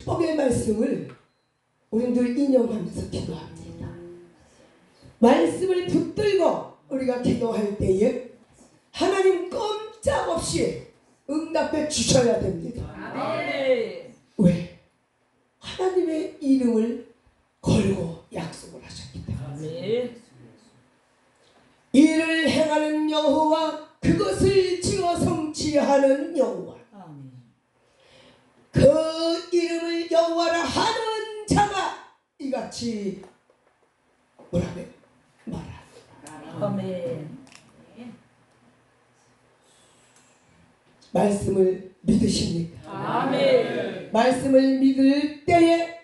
축복의 말씀을 우리 늘 인용하면서 기도합니다. 말씀을 붙들고 우리가 기도할 때에 하나님 꼼짝없이 응답해 주셔야 됩니다. 왜? 하나님의 이름을 걸고 약속을 하셨기 때문에. 이를 행하는 여호와, 그것을 지어 성취하는 여호와, 그 이름을 여호와라 하는 자가 이같이 뭐라네? 말하라. 아멘. 말씀을 믿으십니까? 아멘. 말씀을 믿을 때에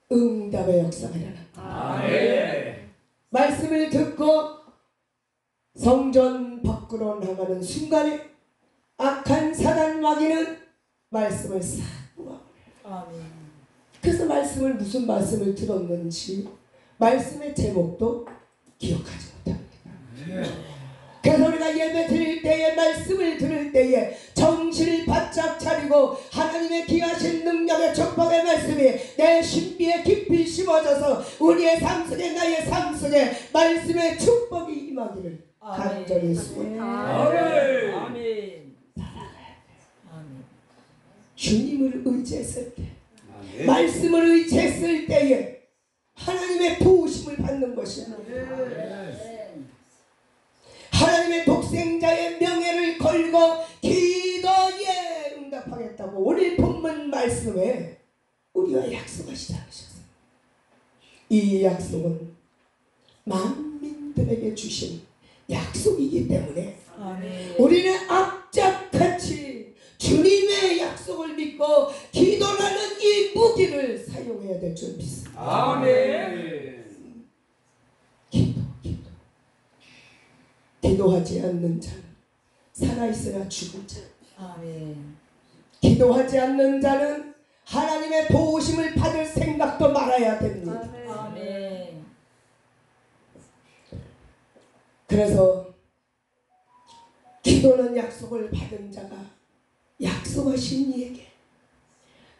응답의 역사가 일어납니다. 아멘. 말씀을 듣고 성전 밖으로 나가는 순간에 악한 사단 마귀는 말씀을 싹 놓아버려요. 그래서 말씀을 무슨 말씀을 들었는지 말씀의 제목도 기억하지 못합니다. 그래서 우리가 예배 드릴 때에 말씀을 들을 때에 정신을 바짝 차리고 하나님의 귀하신 능력의 축복의 말씀이 내 신비에 깊이 심어져서 우리의 삶 속에, 나의 삶 속에 말씀의 축복이 임하기를 간절히 소원합니다. 아멘. 주님을 의지했을 때, 말씀을 의지했을 때에 하나님의 도우심을 받는 것입니다. 하나님의 독생자의 명예를 걸고 기도에 응답하겠다고 오늘 본문 말씀에 우리와 약속하시지 않으셨어요. 이 약속은 만민들에게 주신 약속이기 때문에 우리는 악착같이 주님의 약속을 믿고 기도라는 이 무기를 사용해야 될 줄 믿습니다. 아멘. 기도하지 않는 자는 살아있으나 죽은 자. 아멘. 기도하지 않는 자는 하나님의 도우심을 받을 생각도 말아야 됩니다. 아멘. 그래서 기도는 약속을 받은 자가 약속하신 이에게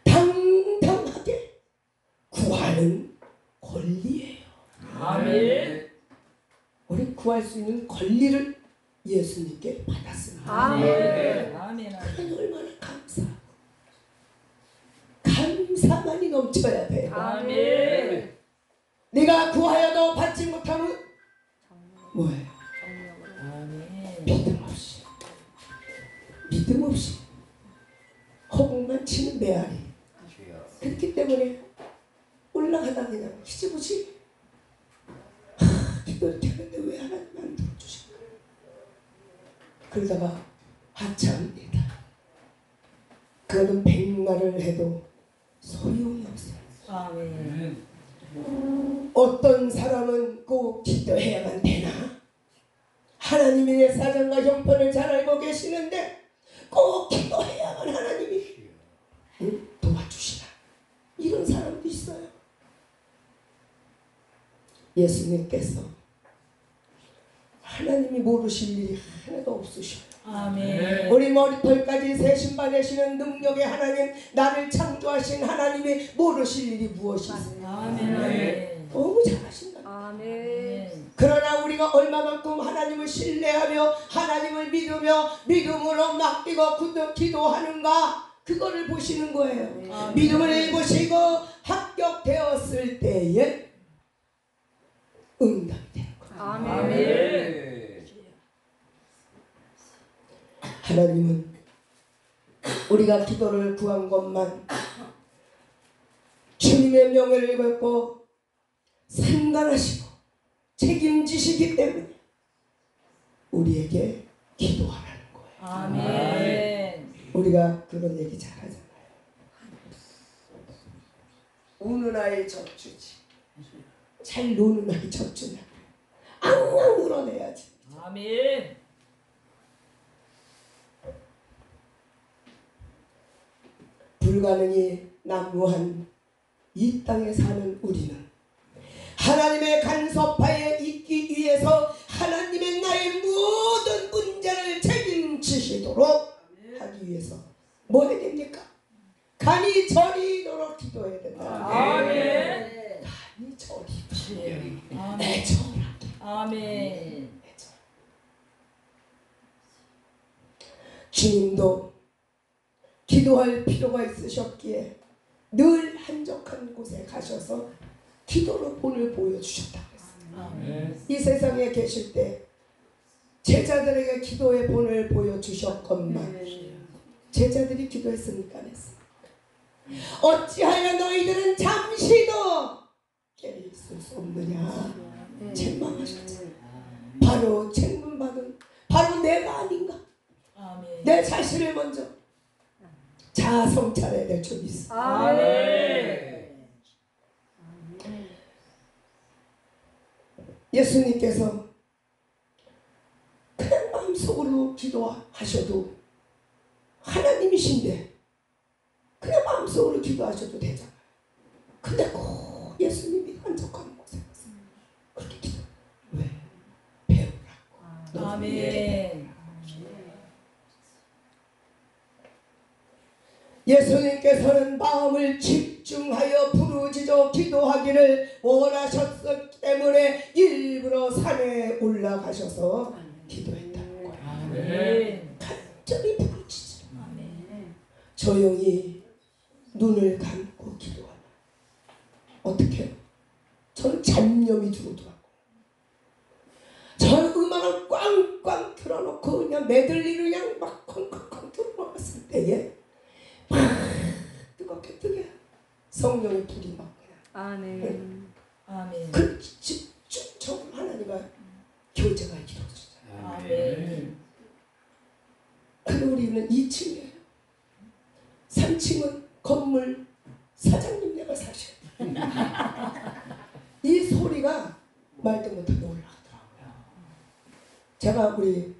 당당하게 구하는 권리예요. 아멘. 우리 구할 수 있는 권리를 예수님께 받았습니다. 아멘. 아멘. 그건 얼마나 감사만이 넘쳐야 돼요. 아멘. 네가 구하여도 받지 못하면 뭐예요? 아멘. 믿음 없이 허공만 치는 메아리. 그렇기 때문에 올라가다 그냥 희지부지 기도를 했는데 왜 하나님 안 들어주실까? 그러다가 하차합니다. 그거는 백날을 해도 소용이 없어요. 아멘. 어떤 사람은 꼭 기도해야만 되나? 하나님이 내 사정과 형편을 잘 알고 계시는데 꼭 기도해야만 하나님이 도와주시나? 이런 사람도 있어요. 예수님께서 하나님이 모르실 일이 하나도 없으셔요. 아멘. 우리 머리털까지 세신바 되시는 능력의 하나님, 나를 창조하신 하나님이 모르실 일이 무엇이 있어요? 아멘. 너무 잘하신다. 아멘. 그러나 우리가 얼마만큼 하나님을 신뢰하며 하나님을 믿으며 믿음으로 맡기고 기도하는가, 그거를 보시는 거예요. 아멘. 믿음을 보시고 합격되었을 때에 응답이 되는 거예요. 아멘. 하나님은 우리가 기도를 구한 것만 주님의 명예를 받고 상관하시고 책임지시기 때문에 우리에게 기도하라는 거예요. 아멘. 우리가 그런 얘기 잘 하잖아요. 우는 아이 젖주지, 잘 노는 아이 젖주냐. 앙앙 울어내야지. 아멘. 불가능이 난무한 이 땅에 사는 우리는 하나님의 간섭하에 있기 위해서 하나님의 나의 모든 문제를 책임지시도록 하기 위해서 뭐 해야 됩니까? 간이 저리도록 기도해야 된다. 아멘. 간이 저리. 아멘. 애절하게. 아멘. 주님도 기도할 필요가 있으셨기에 늘 한적한 곳에 가셔서 기도로 본을 보여주셨다고 했어요. 이 세상에 계실 때 제자들에게 기도의 본을 보여주셨건만 제자들이 기도했습니까? 안 했습니까? 어찌하여 너희들은 잠시도 깨어 있을 수 없느냐 책망하셨잖아요. 바로 책문받은 바로 내가 아닌가? 아멘. 내 자신을 먼저 자아 성찰해야 될 줄 있어. 아멘. 예수님께서 그냥 마음속으로 기도하셔도 하나님이신데 그냥 마음속으로 기도하셔도 되잖아요. 근데 꼭 예수님이 한적한 곳에 가서 그렇게 기도. 왜? 배우라고. 아멘. 예수님께서는 마음을 집중하여 부르짖어 기도하기를 원하셨기 때문에 일부러 산에 올라가셔서 기도했다는 거예요. 아멘. 간절히 부르짖어. 아멘. 조용히 눈을 감고 기도하면 어떻게 해요? 저는 잡념이 들어오더라고요. 저는 음악을 꽝꽝 틀어놓고 그냥 메들리를 그냥 막 쾅쾅쾅 틀어놓았을 때에 막 뜨겁게 뜨게 성령의 불이 막 그냥 아멘. 아멘. 그 집중적으로 하나님과 교제가 이루어지잖아요. 아멘. 근데 우리는 2층이에요. 3층은 건물 사장님네가 사셔. 이 소리가 말도 못하게 올라가더라고요. 제가 우리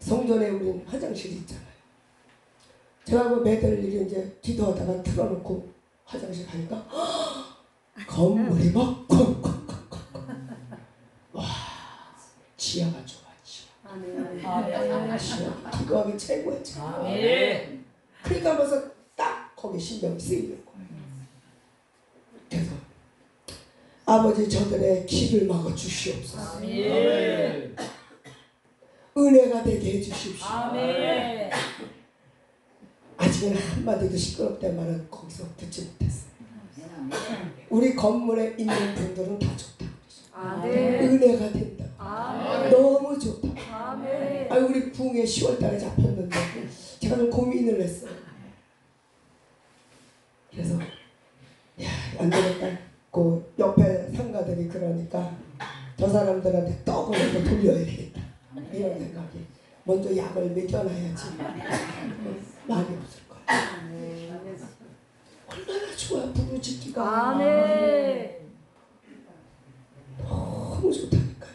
성전에 우리 화장실이 있잖아요. 제가 그 매달 일이 이제 기도하다가 틀어놓고 화장실 가니까 건물이 막 쾅쾅쾅쾅. 와, 지하가 좋아, 지하. 아멘. 지하 기도하기 최고의 지하. 아멘. 그러니까 벌써 딱 거기 신경이 쓰이는 거예요. 그래서 아버지 저들의 길을 막아 주시옵소서. 아멘. 은혜가 되게 해주십시오. 아멘. 아직은 한마디도 시끄럽단 말은 거기서 듣지 못했어요. 우리 건물에 있는 분들은 다 좋다. 아멘. 은혜가 된다. 아멘. 너무 좋다. 아멘. 아, 우리 붕에 10월달에 잡혔는데 제가 좀 고민을 했어요. 그래서 야, 안 되겠다. 그 옆에 상가들이 그러니까 저 사람들한테 떡을 한번 돌려야 되겠다. 이런 생각이. 먼저 약을 먹여놔야지. 말이 없을 거야. 얼마나 좋아 부르짖기가. 아멘. 너무 좋다니까요.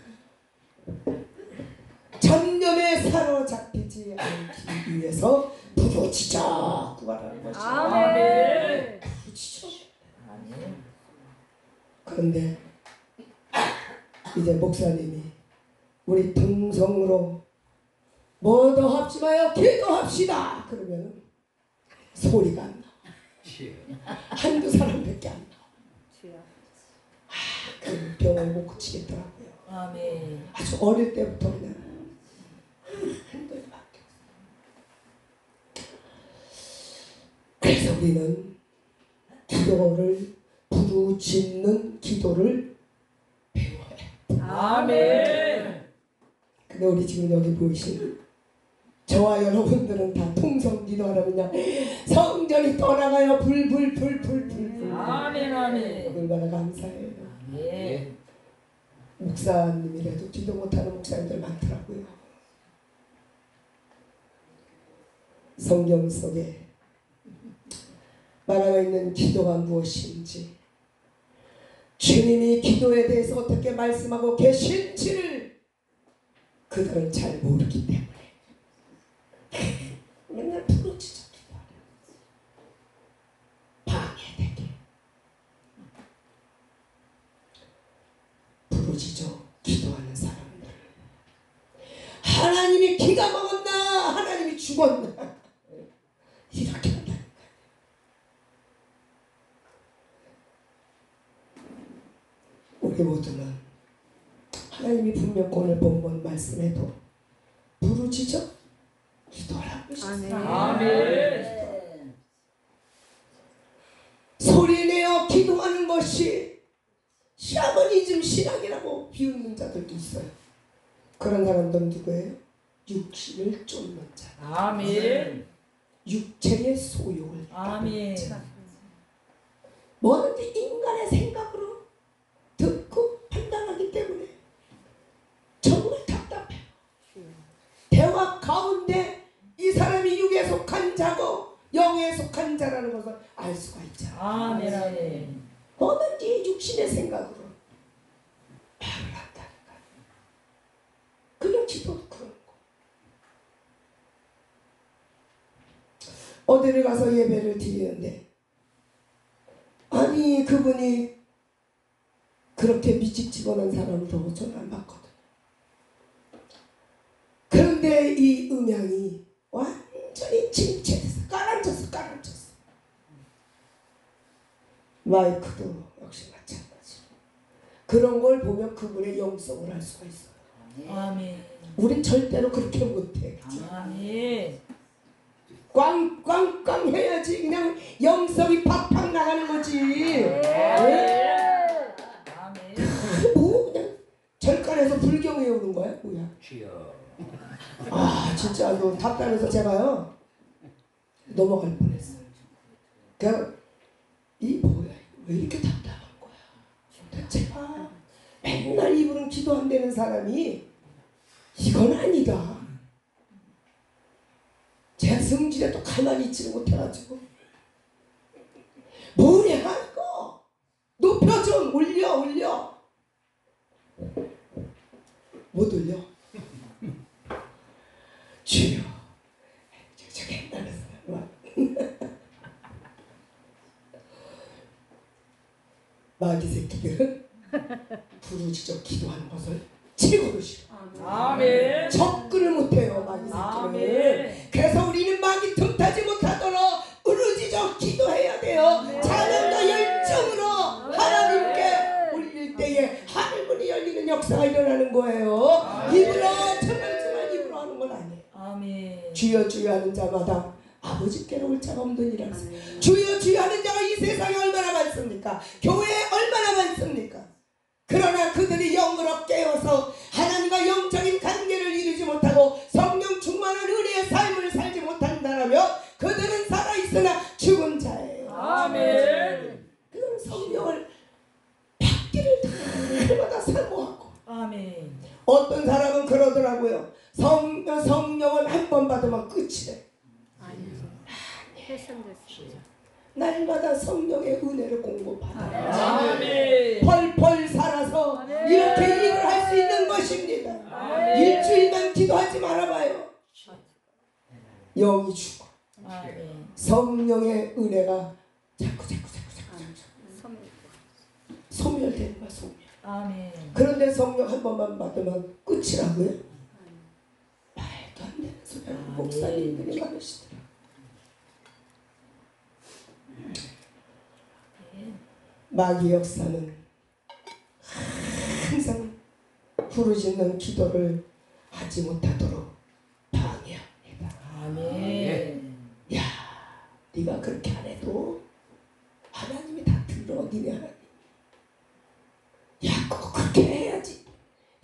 잡념에 사로잡히지 않기 위해서 부르짖어 구하라는 것이죠. 아멘. 부르짖어. 그런데 이제 목사님이 우리 동성으로 모두 합심하여 기도합시다. 그러면 소리가 안 나와. 한두 사람밖에 안 나와. 그 병을 못 고치겠더라고요. 아멘. 아주 어릴 때부터 그냥 한도에 맡겼어요. 그래서 우리는 기도를 부르짖는 기도를 배워야 해. 아멘. 근데 우리 지금 여기 보이신 저와 여러분들은 다 통성 기도하려면요 성전이 떠나가요. 불불불불불불. 아멘. 아멘. 얼마나 감사해요. 예. 목사님이라도 기도 못하는 목사님들 많더라고요. 성경 속에 말하고 있는 기도가 무엇인지, 주님이 기도에 대해서 어떻게 말씀하고 계신지를 그들은 잘 모르기 때문에 맨날 부르짖어 기도하려. 방해되게 부르짖어 기도하는 사람들. 하나님이 기가 먹었나 하나님이 죽었나 이렇게 한다니까요. 우리 모두는 하나님이 분명 오늘 본문 말씀에도 부르짖어 기도하라고 하셨어요. 아멘. 소리내어 기도하는 것이 샤머니즘 신앙이라고 비웃는 자들도 있어요. 그런 사람들은 누구예요? 육신을 쫓는 자. 아멘. 육체의 소욕을 아멘. 뭐든지 인간의 생각으로 듣고 판단하기 때문에 정말 답답해요. 대화 가운데 이 사람이 육에 속한 자고 영에 속한 자라는 것을 알 수가 있잖아요. 아멘. 아멘. 뭐든지 육신의 생각으로 말을 한다니까. 그냥 기도도 그런 거. 어디를 가서 예배를 드리는데 아니 그분이 그렇게 미직지근한 사람도 저는 안 봤거든요. 그런데 이 음향이 완전히 침체돼서 깔아앉았어. 마이크도 역시 마찬가지. 그런 걸 보면 그분의 영성을 알 수가 있어요. 아멘. 우린 절대로 그렇게 못해. 그치? 아멘. 꽝꽝꽝 해야지 그냥 영성이 팍팍 나가는 거지. 아멘. 뭐 그냥 절간에서 불경 외우는 거야? 뭐야? 아 진짜 너 답답해서 제가요 넘어갈 뻔했어요. 그냥 이 뭐야 왜 이렇게 답답한 거야? 제가 맨날 입으로 기도 안 되는 사람이 이건 아니다. 제 성질에 또 가만히 있지를 못해가지고 뭐냐 이거 높여 좀 올려 못 올려. 주여 저기 옛날에 마귀 새끼들은 부르짖어 기도하는 것을 최고로 싫어. 아멘. 접근을 못해요 마귀 새끼는. 아멘. 그래서 우리는 마귀 틈타지 못하도록 부르짖어 기도해야 돼요. 찬양과 열정으로 하나님께 올릴 때에 하늘문이 열리는 역사가 일어나는 거예요. 입으로 정말 입으로 하는 건 아니에요. 아멘. 주여 주여 하는 자마다 아버지께로 올 자가 없느니라. 주여 주여 하는 자가 이 세상에 얼마나 많습니까? 교회에 얼마나 많습니까? 그러나 그들이 영으로 깨어서 하나님과 영적인 관계를 이루지 못하고 성령 충만한 은혜의 삶을 살지 못한다면 그들은 살아있으나 죽은 자예요. 아멘. 그들은 성령을 받기를 날마다 사모하고. 아멘. 어떤 사람은 그러더라고요. 성령은 한 번 받으면 끝이래. 날마다 성령의 은혜를 공급하라. 펄펄 살아서 이렇게 일을 할 수 있는 것입니다. 일주일만 기도하지 말아봐요. 영이 죽어. 성령의 은혜가 자꾸 소멸되는 거야. 소멸. 그런데 성령 한 번만 받으면 끝이라고요? 말도 안 되는 소리. 목사님들이 많으시더라. 마귀 역사는 항상 부르짖는 기도를 하지 못하도록 방해합니다. 아멘. 야, 네가 그렇게 안 해도 하나님이 다 들어. 니네 하나님. 야, 꼭 그렇게 해야지.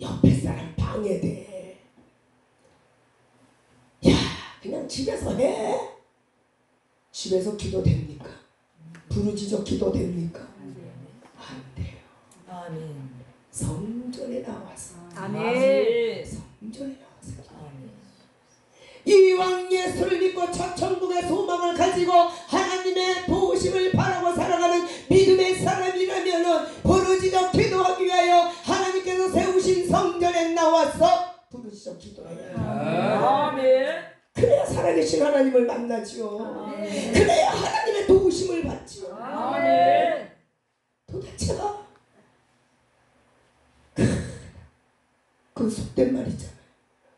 옆에 사람 방해돼. 야, 그냥 집에서 해. 집에서 기도 됩니까? 부르짖어 기도 됩니까? 안 돼요. 아멘. 성전에 나와서. 아멘. 성전에 나와서. 아멘. 이왕 예수를 믿고 첫 천국의 소망을 가지고 하나님의 도우심을 바라고 살아가는 믿음의 사람이라면 부르짖어 기도하기 위하여 하나님께서 세우신 성전에 나와서 부르짖어 기도해야 해요. 아멘. 그래야 살아계신 하나님을 만나지요. 아멘. 그래야 하나님의 도우심을 받지요. 아멘. 도대체가 그 속된 말이잖아요.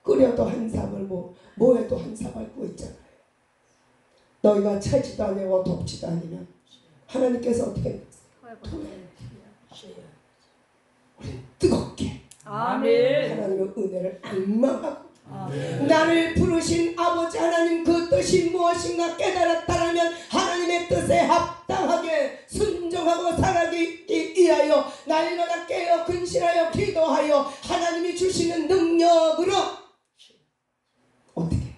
끓여도 한 사발 뭐해도 한 사발 구워 있잖아요. 너희가 차지도 아니고 돕지도 않으면 하나님께서 어떻게 우리 뜨겁게 아멘. 하나님의 은혜를 악망하고 아멘. 나를 부르신 아버지 하나님 그 뜻이 무엇인가 깨달았다면 하나님의 뜻에 합당하게 순종하고 살아가기 위하여 날마다 깨어 근신하여 기도하여 하나님이 주시는 능력으로 어떻게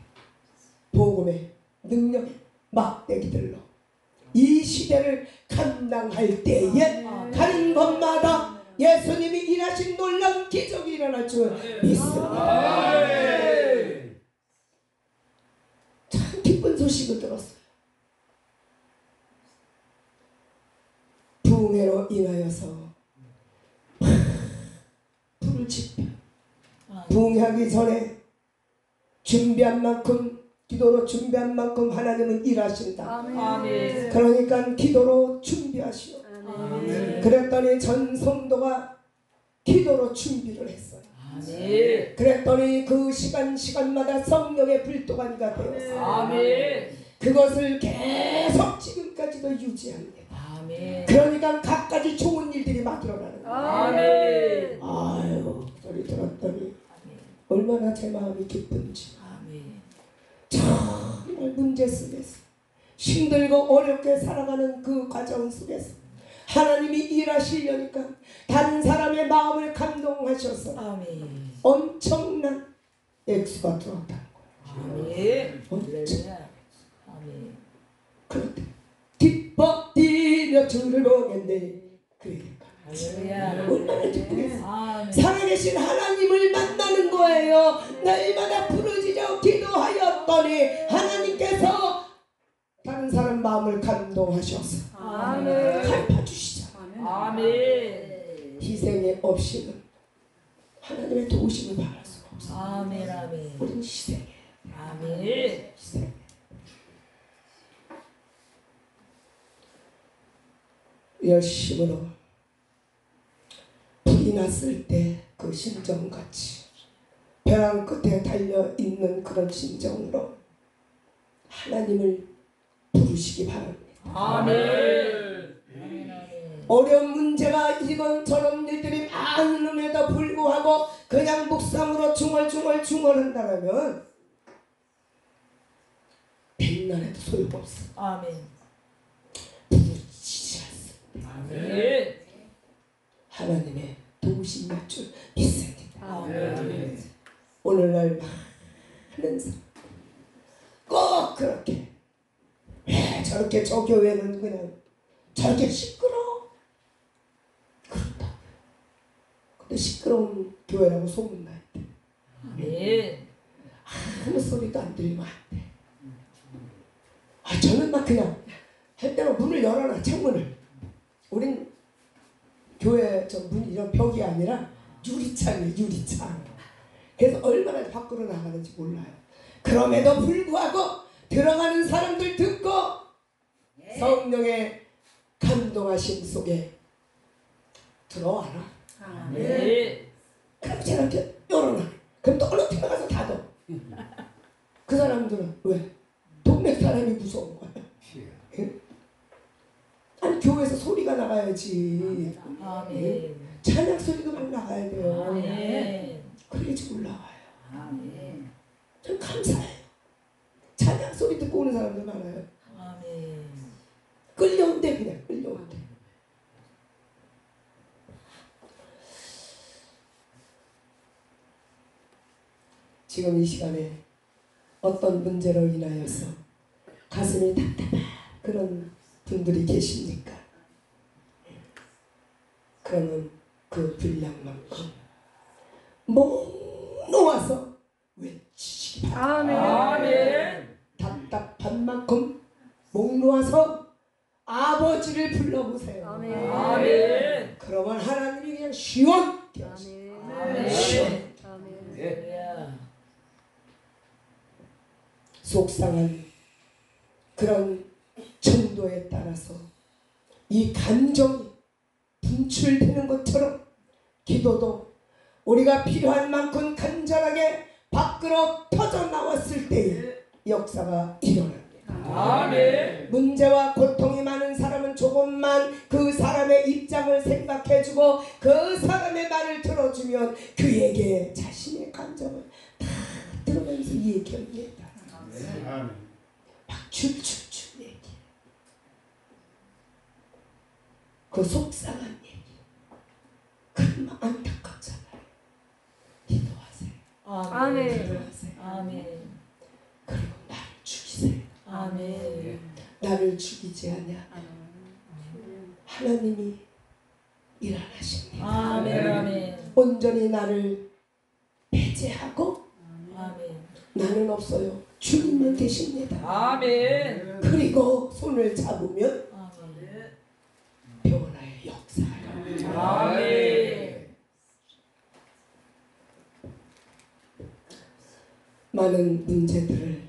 복음의 능력의 막대기들로 이 시대를 감당할 때에 가는 곳마다 예수님이 일하신 놀라운 기적이 일어날 줄 믿습니다. 참 기쁜 소식을 들었어요. 부흥회로 인하여서 불을 지펴 부흥하기 전에 준비한 만큼 기도로 준비한 만큼 하나님은 일하신다. 아멘. 그러니까 기도로 준비하시오. 아멘. 그랬더니 전 성도가 기도로 준비를 했어요. 아멘. 그랬더니 그 시간마다 성령의 불도가니가 되었어요. 아멘. 그것을 계속 지금까지도 유지합니다. 아멘. 그러니까 각가지 좋은 일들이 막 일어나는 거예요. 아멘. 아유, 소리 들었더니 얼마나 제 마음이 기쁜지. 아멘. 정말 문제 속에서 힘들고 어렵게 살아가는 그 과정 속에서 하나님이 일하시려니까 다른 사람의 마음을 감동하셔서 아멘. 엄청난 액수가 들어왔다는 거예요. 아멘. 엄청. 아멘. 그런데 기뻐 뛰며 주를 보겠네. 그러니까 할렐루야. 얼마나 기쁘겠어요. 아멘. 살아계신 하나님을 만나는 거예요. 날마다 부르짖어 기도하였더니 하나님께서 다른 사람 마음을 감동하셔서 아멘. 갚아주시죠. 아멘. 희생이 없이는 하나님의 도우심을 받을 수가 없어요. 아멘. 아멘. 우리는 희생해. 아멘. 희생. 열심으로 불이 났을 때 그 심정같이 벼랑 끝에 달려있는 그런 심정으로 하나님을 부르시기 바랍니다. 아멘. 어려운 문제가 이건 저런 일들이 많음에도 불구하고 그냥 묵상으로 중얼한다면 백날에도 소용없어. 아멘. 부르짖지 않습니다. 아멘. 하나님의 도우심 맞줄 믿습니다. 아멘. 오늘날 많은 사람 꼭 그렇게 왜 저렇게 저 교회는 그냥 저렇게 시끄러워 그렇다. 근데 시끄러운 교회라고 소문날 때 아멘. 아무 소리도 안 들리면 안 돼. 저는 막 그냥 할 때만 문을 열어놔. 창문을. 우린 교회 저 문 이런 벽이 아니라 유리창이에요. 유리창. 그래서 얼마나 밖으로 나가는지 몰라요. 그럼에도 불구하고 들어가는 사람들 듣고 성령의 감동하심 속에 들어와라. 아멘. 그럼 제가 이렇게 열어놔. 그럼 또 얼른 들어가서 닫아. 그 사람들은 왜? 동네 사람이 무서운 거야. 아니 교회에서 소리가 나가야지. 아멘. 찬양 소리도 막 나가야 돼요. 아멘. 그래야지 올라와요. 아멘. 전 감사해요. 찬양 소리 듣고 오는 사람들 많아요. 아멘. 끌려온대. 그냥 끌려온대. 지금 이 시간에 어떤 문제로 인하여서 가슴이 답답한 그런 분들이 계십니까? 그러면 그 분량만큼 목 놓아서 외치시기 바랍니다. 아멘. 답답한 만큼 목 놓아서 아버지를 불러보세요. 아멘. 그러면 하나님이 그냥 시원케 하시고 아멘. 할렐루야. 속상한 그런 정도에 따라서 이 감정이 분출되는 것처럼 기도도 우리가 필요한 만큼 간절하게 밖으로 터져 나왔을 때에 역사가 일어납니다. 아멘. 문제와 고통이 많은 사람은 조금만 그 사람의 입장을 생각해주고 그 사람의 말을 들어주면 그에게 자신의 감정을 다 들으면서 얘기합니다. 막 줄줄줄 얘기. 그 속상한 얘기. 그러면 안타깝잖아요. 기도하세요. 아멘. 기도하세요. 아멘. 그리고 나를 죽이세요. 아멘. 나를 죽이지 않냐. 하나님이 일하십니다. 아멘. 아멘. 온전히 나를 배제하고 아멘. 나는 없어요. 주님만 계십니다. 아멘. 그리고 손을 잡으면 아멘. 변화의 역사예요. 아멘. 많은 문제들을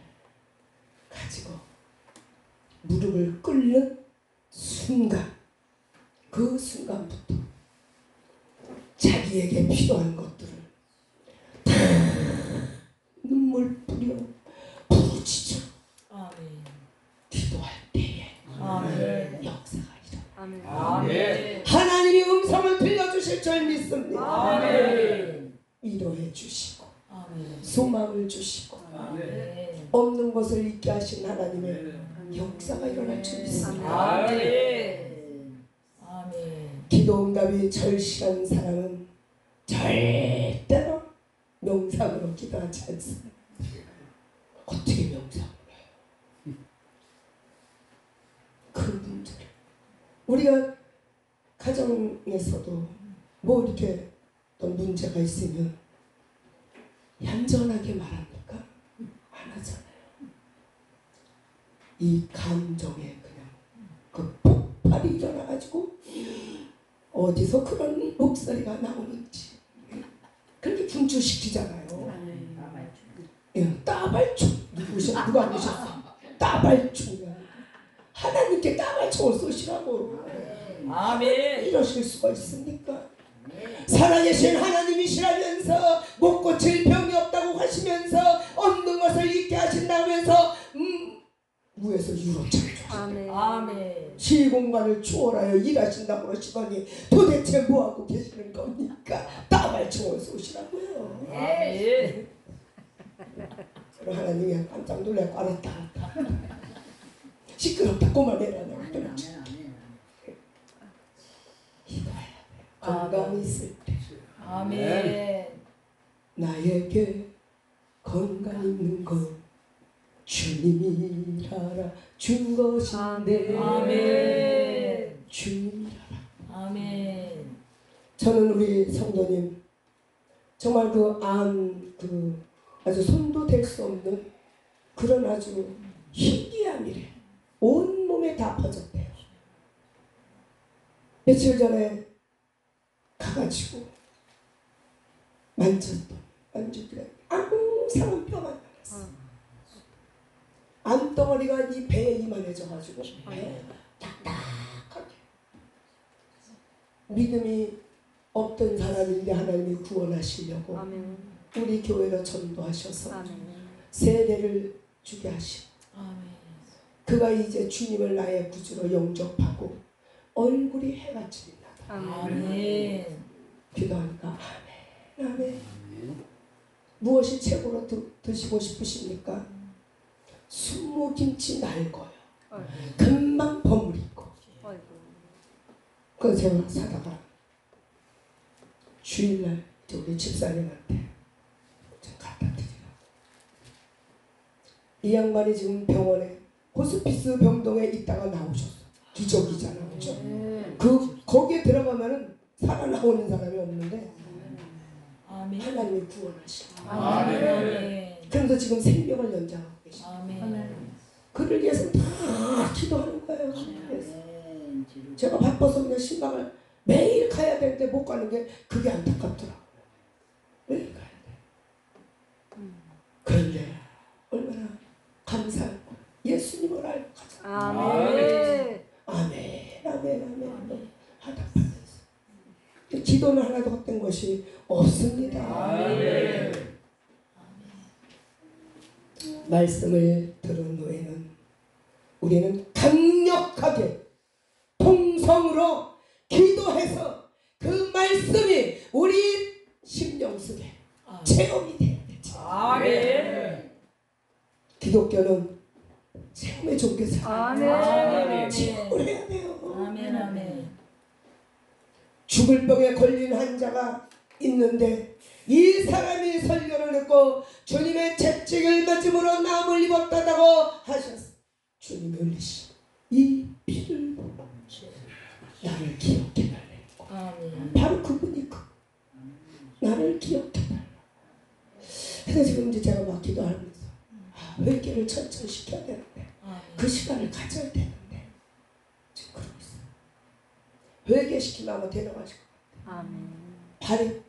가지고 무릎을 꿇는 순간, 그 순간부터 자기에게 필요한 것들을 다 눈물 뿌려 부르짖어 아멘. 기도할 때에 아멘. 역사가 일어나. 아멘. 하나님이 음성을 들려주실 줄 믿습니다. 아멘. 위로해 주시고 아멘. 소망을 주시고 아멘. 없는 것을 잊게 하신 하나님의 역사가 일어날 줄 믿습니다. 아멘. 아멘. 기도 응답이 절실한 사람은 절대로 명상으로 기도하지 않습니다. 어떻게 명상을 해요? 그 문제를 우리가 가정에서도 뭐 이렇게 어떤 문제가 있으면 얌전하게 말합니까? 안 하잖아요. 이 감정에 그냥 그 폭발이 일어나가지고 어디서 그런 목소리가 나오는지 그렇게 분출시키잖아요. 예, 따발총 누가 보셨어? 따발총이야. 하나님께 따발총을 쏘시라고. 아멘. 이러실 수가 있습니까? 살아계신 하나님이시라면서 못 고칠 병이 없다고 하시면서 없는 것을 잊게 하신다면서 무에서 유로 창조하시네. 아멘. 시공간을 초월하여 일하신다고 하시더니 도대체 뭐하고 계시는 겁니까? 따발총을 쏘시라고요. 아멘. 그럼 하나님이 깜짝 놀라고 알았다. 시끄럽다 꼬마내라. 기도해야 돼요. 건강이 있을 때 아멘. 나에게 건강 있는 것 주님이라라 준 것인데 아멘. 주님이라라. 아멘. 저는 우리 성도님 정말 그 아주 손도 댈 수 없는 그런 아주 희귀한 일에 온 몸에 다 퍼졌대요. 며칠 전에 가가지고 만졌더니 항상 뼈만 나갔어. 암덩어리가 이 배에 이만해져가지고 딱딱하게 믿음이 없던 사람인데 하나님이 구원하시려고 우리 교회로 전도하셔서 세대를 주게 하시고 그가 이제 주님을 나의 구주로 영접하고 얼굴이 해같이 나다. 아멘. 기도하니까 아멘 아멘. 무엇이 최고로 드시고 싶으십니까? 순무김치 날거요. 금방 버무리고. 그래서 제가 사다가 주일날 우리 집사님한테 좀 갖다 드리라고. 이 양반이 지금 병원에 호스피스 병동에 있다가 나오셨어. 기적이잖아, 그죠? 거기에 들어가면은 살아나오는 사람이 없는데 아멘. 하나님이 구원하시고. 아멘. 그래서 지금 생명을 연장하고 계시고. 아멘. 그를 위해서 다 기도하는 거예요. 그래서 제가 바빠서 그냥 신방을 매일 가야 되는데 못 가는 게 그게 안타깝더라고요. 매일 가야 돼. 그런데 얼마나 감사하고 예수님을 알고 가자. 아멘. 아멘, 아멘, 아멘. 하다 받았어. 기도는 하나도 헛된 것이 없습니다. 아멘. 말씀을 들은 후에는 우리는 강력하게 통성으로 기도해서 그 말씀이 우리 심령 속에 체험이 돼야 되죠. 아멘. 기독교는 체험의 종교사. 아멘. 체험을 해야 돼요. 아멘. 아멘. 죽을 병에 걸린 환자가 있는데 이 사람이 설교를 듣고 주님의 채찍을 맞음으로 나음을 입었다고 하셨어. 주님이 흘리시 이 피를 나를 기억해 달라고. 아멘. 바로 그분이 나를 기억해 달라. 그래서 지금 이제 제가 막 기도하면서 회개를 천천히 시켜야 되는데 그 시간을 가져야 되는데 지금 그러고 있어요. 회개시키면 아마 데려가실 것 같아요. 발이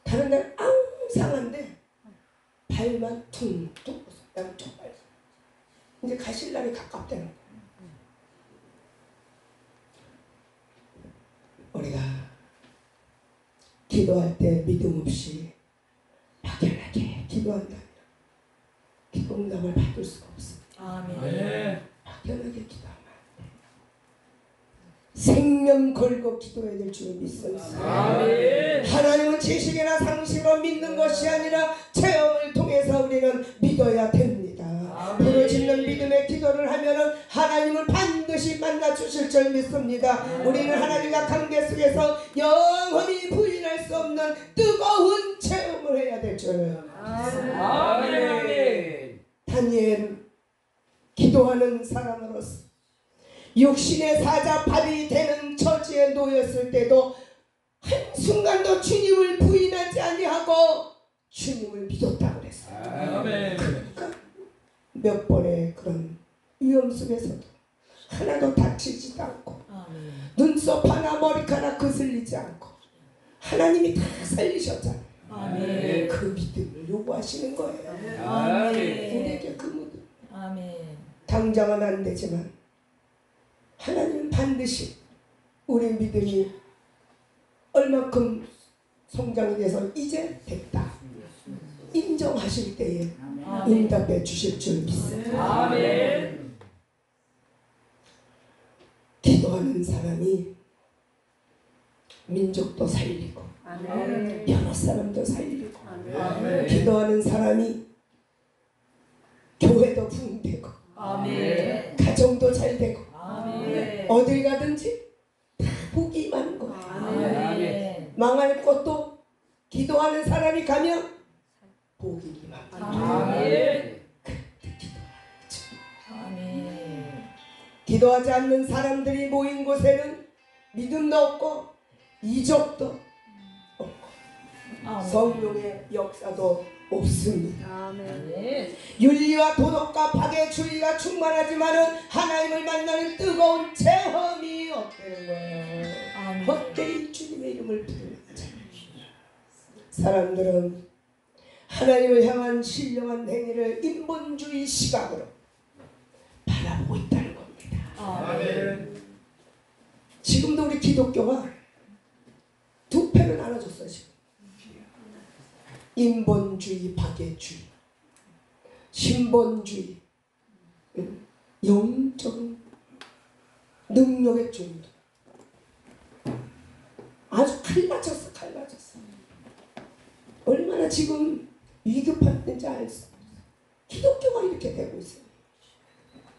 다른 데는 앙상한데 발만 퉁퉁 벗어. 양쪽 발. 이제 가실 날이 가깝다는 거예요. 우리가 기도할 때 믿음 없이 막연하게 기도한다면 기도 응답을 받을 수가 없습니다. 아멘. 막연하게 기도하면 안 돼요. 생명 걸고 기도해야 될 줄 믿습니다. 아멘. 하나님은 지식이나 상식으로 믿는 것이 아니라 체험을 통해서 우리는 믿어야 됩니다. 부르짖는 믿음의 기도를 하면은 하나님은 반드시 만나 주실 줄 믿습니다. 우리는 하나님과 관계 속에서 영원히 부인할 수 없는 뜨거운 체험을 해야 될 줄. 아멘. 다니엘은 기도하는 사람으로서 육신의 사자밥이 되는 처지에 놓였을 때도 한순간도 주님을 부인하지 아니하고 주님을 믿었다고 그랬어요. 아멘. 그러니까 몇 번의 그런 위험 속에서도 하나도 다치지도 않고 아멘. 눈썹 하나 머리카락 거슬리지 않고 하나님이 다 살리셨잖아요. 아멘. 그 믿음을 요구하시는 거예요. 아멘. 우리에게 그 믿음. 아멘. 당장은 안 되지만 하나님은 반드시 우리 믿음이 얼만큼 성장이 돼서 이제 됐다 인정하실 때에 응답해 주실 줄 믿습니다. 아멘. 기도하는 사람이 민족도 살리고 아멘. 여러 사람도 살리고 아멘. 기도하는 사람이 교회도 부흥되고 아멘. 가정도 잘 되고 아멘. 어딜 가든지 다 복이 많은 거예요. 아멘. 망할 것도 기도하는 사람이 가면 복이 많아. 아멘. 아멘. 기도하지 않는 사람들이 모인 곳에는 믿음도 없고 이적도 없고 성령의 역사도 없습니다. 아멘. 윤리와 도덕과 박애주의가 충만하지만은 하나님을 만나는 뜨거운 체험이 없다는 거예요. 아멘. 헛되이 주님의 이름을 부르는 사람들은 하나님을 향한 신령한 행위를 인본주의 시각으로 바라보고 있다는 겁니다. 아멘. 지금도 우리 기독교가 두 패로 나눠졌어요. 지금 인본주의, 박애주의, 신본주의, 영적인 능력의 중독. 아주 칼맞췄어, 칼맞췄어. 얼마나 지금 위급한지 알 수 없어. 기독교가 이렇게 되고 있어요.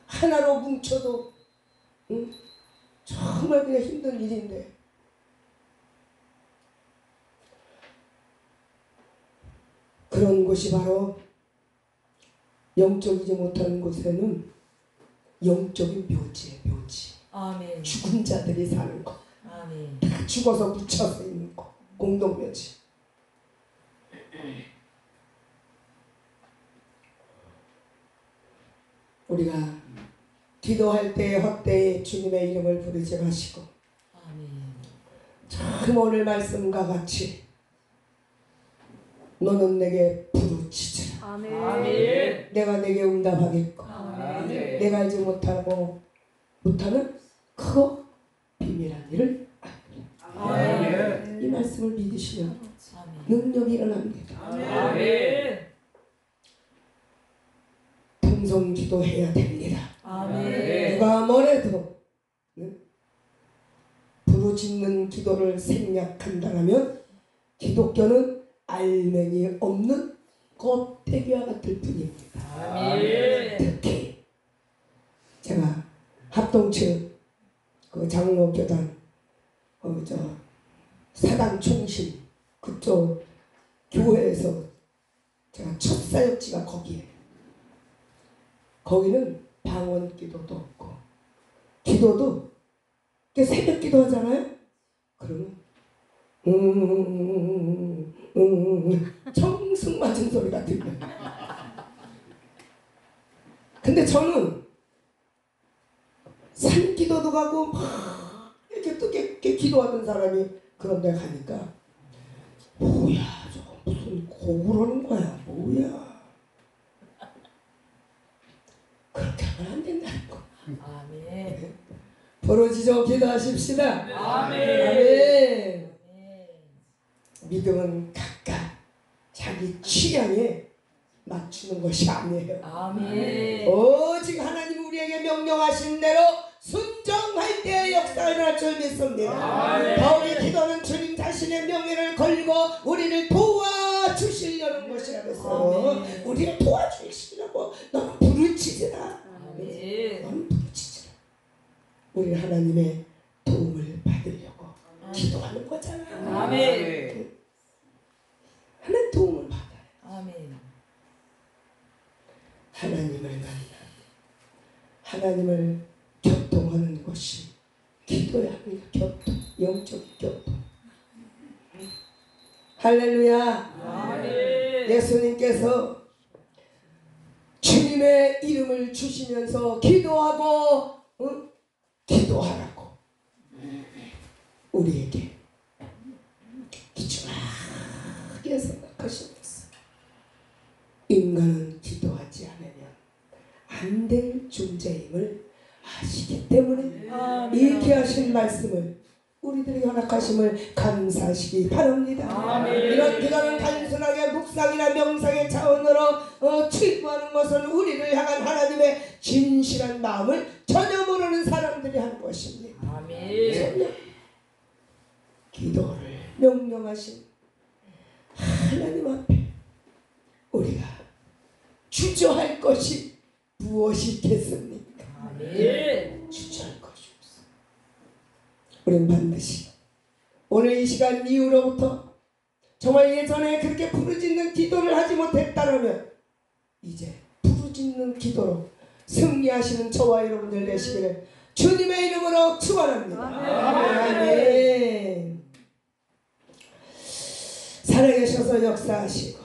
하나로 뭉쳐도 정말 그냥 힘든 일인데 그런 곳이 바로 영적이지 못한 곳에는 영적인 묘지예요. 묘지. 아멘. 죽은 자들이 사는 거. 아멘. 다 죽어서 묻혀서 있는 거. 공동묘지. 우리가 기도할 때 헛되이 주님의 이름을 부르지 마시고 아멘. 참 오늘 말씀과 같이 너는 내게 부르짖으라. 아멘. 내가 내게 응답하겠고 아멘. 내가 알지 못하는 크고 비밀한 일을 아멘. 이 말씀을 믿으시면 아멘. 능력이 일어납니다. 아멘. 통성기도 해야 됩니다. 아멘. 누가 뭐래도 부르짖는 기도를 생략한다면 기독교는 알맹이 없는 껍데기와 같을 뿐입니다. 아멘. 특히 제가 합동측 그 장로교단 사당 총심 그쪽 교회에서 제가 첫 사역지가 거기에. 거기는 방언 기도도 없고 기도도 새벽 기도 하잖아요. 그러면 청승 맞은 소리가 들려요. 근데 저는 산 기도도 가고 막 이렇게 뜨겁게 기도하던 사람이 그런 데 가니까 뭐야 저거 무슨 곡을 하는 거야 뭐야. 그렇게 하면 안 된다는 거. 아멘. 부르짖어 기도하십시다. 아멘. 아멘. 믿음은 각각 자기 취향에 맞추는 것이 아니에요. 아멘. 오직 하나님 우리에게 명령하신 대로 순종할 때 역사가 일어날 줄 믿습니다. 아멘. 바울의 기도는 주님 자신의 명예를 걸고 우리를 도와주시려는 것이라고 했어요. 아멘. 우리를 도와주시려고 너는 부르짖으라. 아멘. 너는 부르짖으라. 우리 하나님의 도움을 받으려고 기도하는 거잖아. 아멘. 하나님 도움을 받아요. 아멘. 하나님을 만나 하나님을 교통하는 것이 기도야 합니다. 교통, 영적인 교통. 할렐루야. 아멘. 예수님께서 주님의 이름을 주시면서 기도하고 기도하라고 우리에게 귀중하게 생각하시면서 인간은 기도하지 않으면 안 될 존재임을 아시기 때문에 이렇게 하신 말씀을 우리들에게 허락하심을 감사하시기 바랍니다. 아멘. 이런 기도는 단순하게 묵상이나 명상의 차원으로 취부하는 것은 우리를 향한 하나님의 진실한 마음을 전혀 모르는 사람들이 하는 것입니다. 아멘. 기도를 명령하신 하나님 앞에 우리가 주저할 것이 무엇이 있겠습니까? 아멘. 주저할 것이 없어. 우리는 반드시 오늘 이 시간 이후로부터 정말 예전에 그렇게 부르짖는 기도를 하지 못했다면 이제 부르짖는 기도로 승리하시는 저와 여러분들 되시기를 주님의 이름으로 축원합니다. 아멘. 살아계셔서 역사하시고